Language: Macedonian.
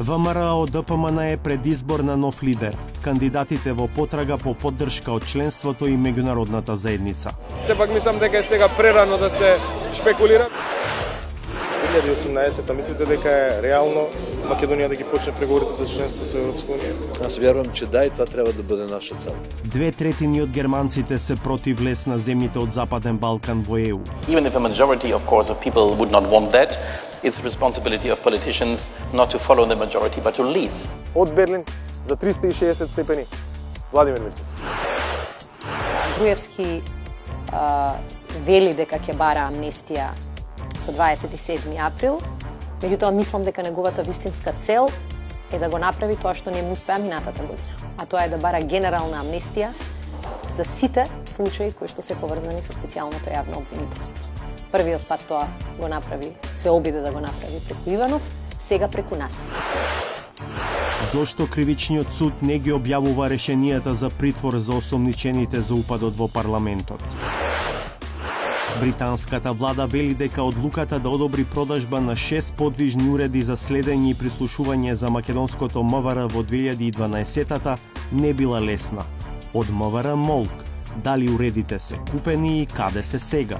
ВМРО ДПМН е пред избор на нов лидер. Кандидатите во потрага по поддршка од членството и меѓународната заедница. Сепак мислам дека е сега прерано да се шпекулира. 2018 мислите дека е реално Македонија да ги почне преговорите за членство со Европска унија? Аз вярвам, че да, и това трябва да бъде наша цел. 2/3 од германците се против влез на земјите од Западен Балкан во ЕУ. Even if a majority, of course, of people would not want that, it's the responsibility of politicians not to follow the majority, but to lead. Од Берлин за 360 степени. Владимир Мирчевски. Груевски вели дека ќе бара амнестија за 27 април, меѓутоа мислам дека неговата вистинска цел е да го направи тоа што не му успеа минатата година, а тоа е да бара генерална амнестија за сите случаи кои што се поврзани со специјалното јавно обвинителство. Првиот пат тоа го направи, се обиде да го направи преку Иванов, сега преку нас. Зошто кривичниот суд не ги објавува решенијата за притвор за осомничените за упадот во парламентот? Британската влада вели дека одлуката да одобри продажба на 6 подвижни уреди за следење и прислушување за македонското МВР во 2012-та не била лесна. Од МВР молк, дали уредите се купени и каде се сега?